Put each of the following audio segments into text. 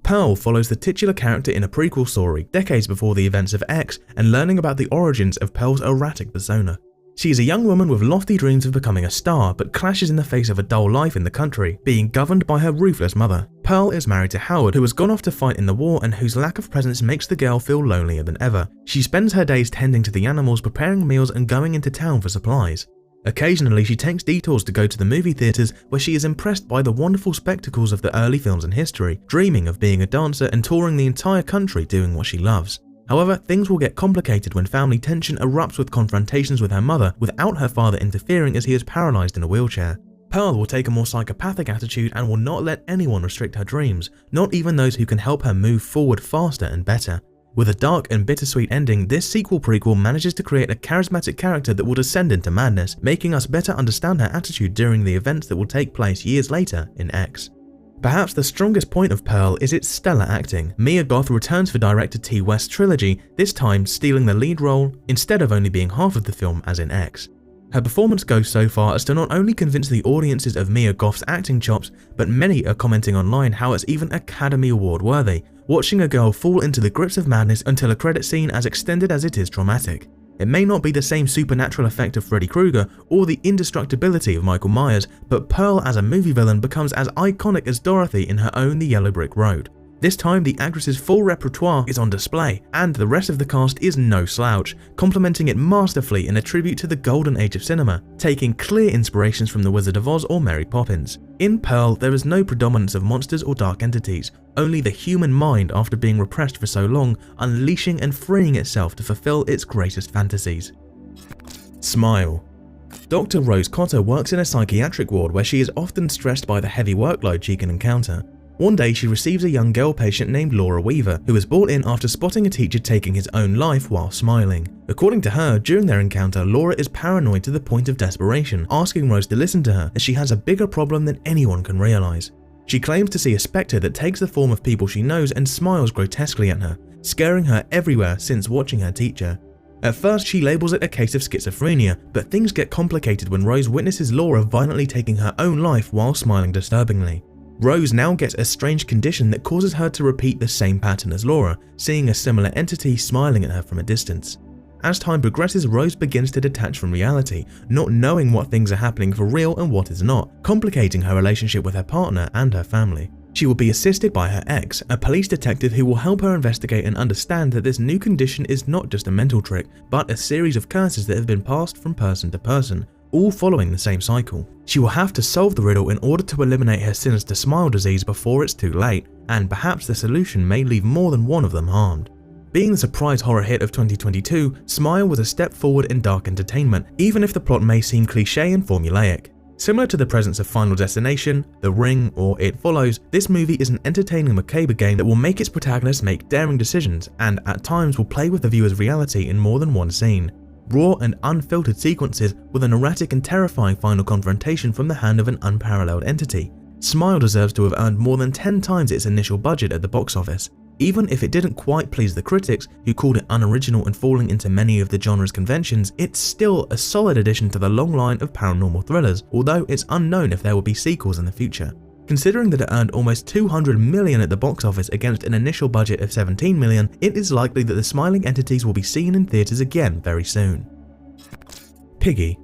Pearl follows the titular character in a prequel story, decades before the events of X, and learning about the origins of Pearl's erratic persona. She is a young woman with lofty dreams of becoming a star, but clashes in the face of a dull life in the country, being governed by her ruthless mother. Pearl is married to Howard, who has gone off to fight in the war and whose lack of presence makes the girl feel lonelier than ever. She spends her days tending to the animals, preparing meals and going into town for supplies. Occasionally, she takes detours to go to the movie theatres where she is impressed by the wonderful spectacles of the early films in history, dreaming of being a dancer and touring the entire country doing what she loves. However, things will get complicated when family tension erupts with confrontations with her mother without her father interfering as he is paralysed in a wheelchair. Pearl will take a more psychopathic attitude and will not let anyone restrict her dreams, not even those who can help her move forward faster and better. With a dark and bittersweet ending, this sequel prequel manages to create a charismatic character that will descend into madness, making us better understand her attitude during the events that will take place years later in X. Perhaps the strongest point of Pearl is its stellar acting. Mia Goth returns for director Ti West's trilogy, this time stealing the lead role instead of only being half of the film as in X. Her performance goes so far as to not only convince the audiences of Mia Goth's acting chops, but many are commenting online how it's even Academy Award worthy, watching a girl fall into the grips of madness until a credit scene as extended as it is traumatic. It may not be the same supernatural effect of Freddy Krueger or the indestructibility of Michael Myers, but Pearl as a movie villain becomes as iconic as Dorothy in her own The Yellow Brick Road. This time the actress's full repertoire is on display, and the rest of the cast is no slouch, complementing it masterfully in a tribute to the golden age of cinema, taking clear inspirations from The Wizard of Oz or Mary Poppins. In Pearl, there is no predominance of monsters or dark entities, only the human mind after being repressed for so long, unleashing and freeing itself to fulfill its greatest fantasies. Smile. Dr. Rose Cotter works in a psychiatric ward where she is often stressed by the heavy workload she can encounter. One day she receives a young girl patient named Laura Weaver, who was brought in after spotting a teacher taking his own life while smiling. According to her, during their encounter, Laura is paranoid to the point of desperation, asking Rose to listen to her as she has a bigger problem than anyone can realise. She claims to see a spectre that takes the form of people she knows and smiles grotesquely at her, scaring her everywhere since watching her teacher. At first she labels it a case of schizophrenia, but things get complicated when Rose witnesses Laura violently taking her own life while smiling disturbingly. Rose now gets a strange condition that causes her to repeat the same pattern as Laura, seeing a similar entity smiling at her from a distance. As time progresses, Rose begins to detach from reality, not knowing what things are happening for real and what is not, complicating her relationship with her partner and her family. She will be assisted by her ex, a police detective who will help her investigate and understand that this new condition is not just a mental trick, but a series of curses that have been passed from person to person, all following the same cycle. She will have to solve the riddle in order to eliminate her sinister smile disease before it's too late, and perhaps the solution may leave more than one of them harmed. Being the surprise horror hit of 2022, Smile was a step forward in dark entertainment, even if the plot may seem cliché and formulaic. Similar to the presence of Final Destination, The Ring, or It Follows, this movie is an entertaining macabre game that will make its protagonist make daring decisions and at times will play with the viewer's reality in more than one scene. Raw and unfiltered sequences with an erratic and terrifying final confrontation from the hand of an unparalleled entity. Smile deserves to have earned more than 10 times its initial budget at the box office. Even if it didn't quite please the critics, who called it unoriginal and falling into many of the genre's conventions, it's still a solid addition to the long line of paranormal thrillers, although it's unknown if there will be sequels in the future. Considering that it earned almost $200 million at the box office against an initial budget of $17 million, it is likely that the smiling entities will be seen in theatres again very soon. Piggy.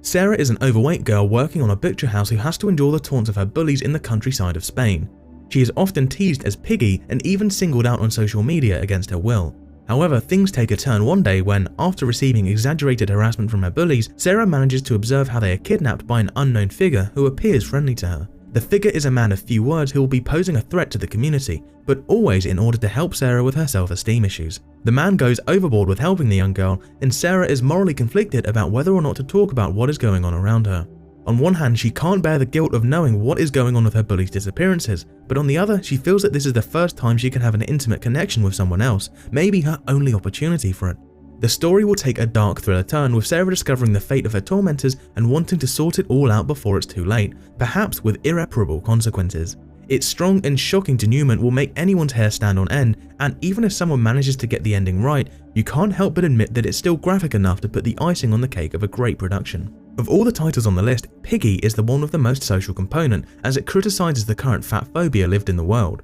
Sarah is an overweight girl working on a butcher house who has to endure the taunts of her bullies in the countryside of Spain. She is often teased as Piggy and even singled out on social media against her will. However, things take a turn one day when, after receiving exaggerated harassment from her bullies, Sarah manages to observe how they are kidnapped by an unknown figure who appears friendly to her. The figure is a man of few words who will be posing a threat to the community, but always in order to help Sarah with her self-esteem issues. The man goes overboard with helping the young girl, and Sarah is morally conflicted about whether or not to talk about what is going on around her. On one hand, she can't bear the guilt of knowing what is going on with her bullies' disappearances, but on the other, she feels that this is the first time she can have an intimate connection with someone else, maybe her only opportunity for it. The story will take a dark thriller turn, with Sarah discovering the fate of her tormentors and wanting to sort it all out before it's too late, perhaps with irreparable consequences. Its strong and shocking denouement will make anyone's hair stand on end, and even if someone manages to get the ending right, you can't help but admit that it's still graphic enough to put the icing on the cake of a great production. Of all the titles on the list, Piggy is the one with the most social component, as it criticises the current fat phobia lived in the world.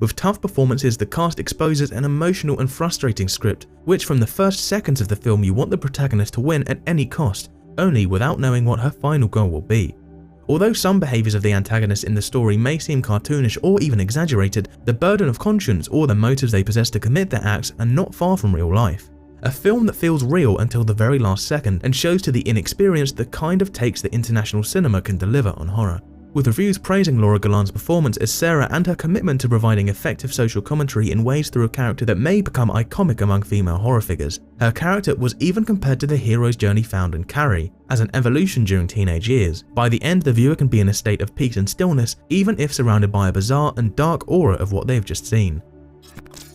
With tough performances, the cast exposes an emotional and frustrating script, which from the first seconds of the film you want the protagonist to win at any cost, only without knowing what her final goal will be. Although some behaviours of the antagonist in the story may seem cartoonish or even exaggerated, the burden of conscience or the motives they possess to commit their acts are not far from real life. A film that feels real until the very last second and shows to the inexperienced the kind of takes that international cinema can deliver on horror. With reviews praising Laura Galan's performance as Sarah and her commitment to providing effective social commentary in ways through a character that may become iconic among female horror figures. Her character was even compared to the hero's journey found in Carrie, as an evolution during teenage years. By the end, the viewer can be in a state of peace and stillness, even if surrounded by a bizarre and dark aura of what they've just seen.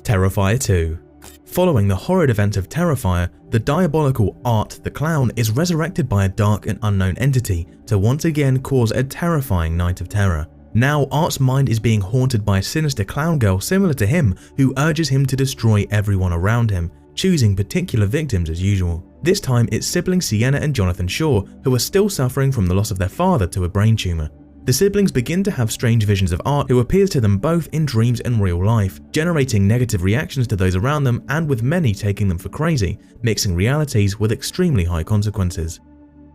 Terrifier 2. Following the horrid events of Terrifier, the diabolical Art the Clown is resurrected by a dark and unknown entity to once again cause a terrifying night of terror. Now Art's mind is being haunted by a sinister clown girl similar to him who urges him to destroy everyone around him, choosing particular victims as usual. This time it's siblings Sienna and Jonathan Shaw, who are still suffering from the loss of their father to a brain tumour. The siblings begin to have strange visions of Art, who appears to them both in dreams and real life, generating negative reactions to those around them and with many taking them for crazy, mixing realities with extremely high consequences.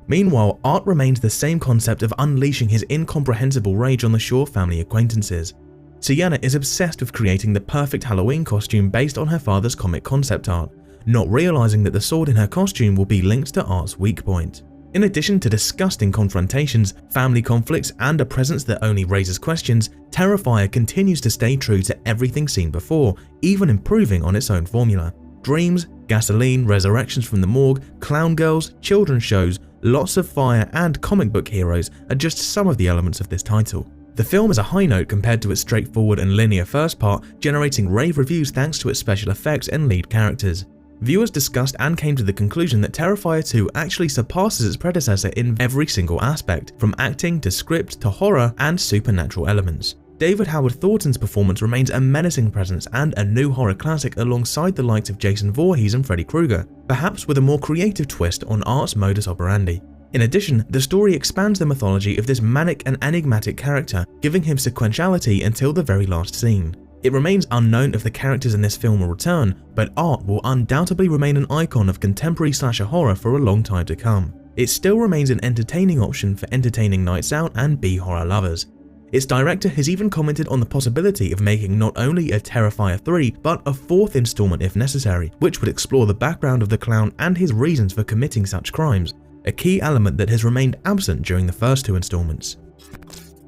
Meanwhile, Art remains the same concept of unleashing his incomprehensible rage on the Shaw family acquaintances. Sienna is obsessed with creating the perfect Halloween costume based on her father's comic concept art, not realizing that the sword in her costume will be linked to Art's weak point. In addition to disgusting confrontations, family conflicts, and a presence that only raises questions, Terrifier continues to stay true to everything seen before, even improving on its own formula. Dreams, gasoline, resurrections from the morgue, clown girls, children's shows, lots of fire, and comic book heroes are just some of the elements of this title. The film is a high note compared to its straightforward and linear first part, generating rave reviews thanks to its special effects and lead characters. Viewers discussed and came to the conclusion that Terrifier 2 actually surpasses its predecessor in every single aspect, from acting to script to horror and supernatural elements. David Howard Thornton's performance remains a menacing presence and a new horror classic alongside the likes of Jason Voorhees and Freddy Krueger, perhaps with a more creative twist on Art's modus operandi. In addition, the story expands the mythology of this manic and enigmatic character, giving him sequentiality until the very last scene. It remains unknown if the characters in this film will return, but Art will undoubtedly remain an icon of contemporary slasher horror for a long time to come. It still remains an entertaining option for entertaining nights out and B-horror lovers. Its director has even commented on the possibility of making not only a Terrifier 3, but a fourth installment if necessary, which would explore the background of the clown and his reasons for committing such crimes, a key element that has remained absent during the first two installments.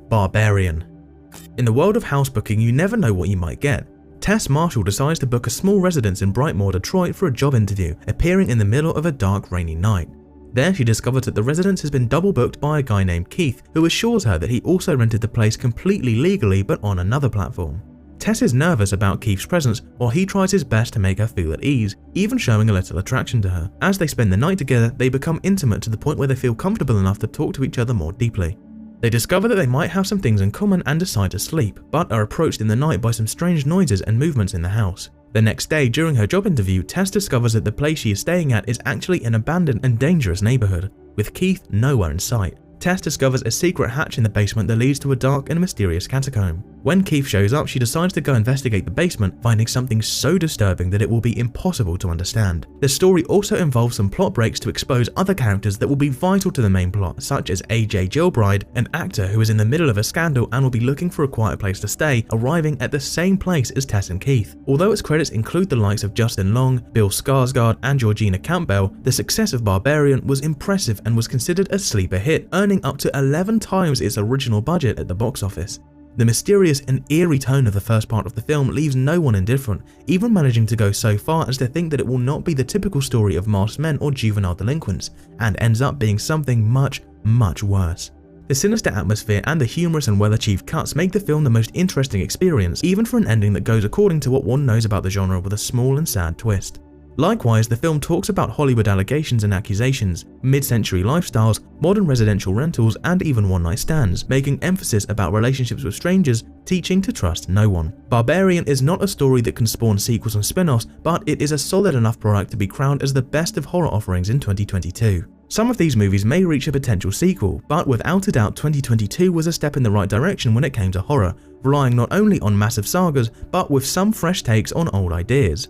Barbarian. In the world of house booking, you never know what you might get. Tess Marshall decides to book a small residence in Brightmoor, Detroit for a job interview, appearing in the middle of a dark, rainy night. There she discovers that the residence has been double booked by a guy named Keith, who assures her that he also rented the place completely legally but on another platform. Tess is nervous about Keith's presence while he tries his best to make her feel at ease, even showing a little attraction to her. As they spend the night together, they become intimate to the point where they feel comfortable enough to talk to each other more deeply. They discover that they might have some things in common and decide to sleep, but are approached in the night by some strange noises and movements in the house. The next day, during her job interview, Tess discovers that the place she is staying at is actually an abandoned and dangerous neighborhood, with Keith nowhere in sight. Tess discovers a secret hatch in the basement that leads to a dark and mysterious catacomb. When Keith shows up, she decides to go investigate the basement, finding something so disturbing that it will be impossible to understand. The story also involves some plot breaks to expose other characters that will be vital to the main plot, such as AJ Gilbride, an actor who is in the middle of a scandal and will be looking for a quiet place to stay, arriving at the same place as Tess and Keith. Although its credits include the likes of Justin Long, Bill Skarsgård, and Georgina Campbell, the success of Barbarian was impressive and was considered a sleeper hit, earning up to 11 times its original budget at the box office. The mysterious and eerie tone of the first part of the film leaves no one indifferent, even managing to go so far as to think that it will not be the typical story of masked men or juvenile delinquents, and ends up being something much, much worse. The sinister atmosphere and the humorous and well-achieved cuts make the film the most interesting experience, even for an ending that goes according to what one knows about the genre with a small and sad twist. Likewise, the film talks about Hollywood allegations and accusations, mid-century lifestyles, modern residential rentals, and even one-night stands, making emphasis about relationships with strangers, teaching to trust no one. Barbarian is not a story that can spawn sequels and spin-offs, but it is a solid enough product to be crowned as the best of horror offerings in 2022. Some of these movies may reach a potential sequel, but without a doubt 2022 was a step in the right direction when it came to horror, relying not only on massive sagas, but with some fresh takes on old ideas.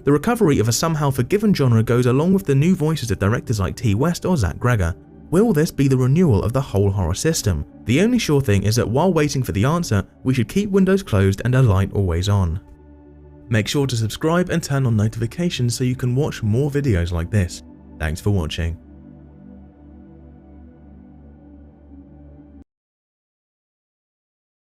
The recovery of a somehow forgiven genre goes along with the new voices of directors like T. West or Zach Gregor. Will this be the renewal of the whole horror system? The only sure thing is that while waiting for the answer, we should keep windows closed and a light always on. Make sure to subscribe and turn on notifications so you can watch more videos like this. Thanks for watching.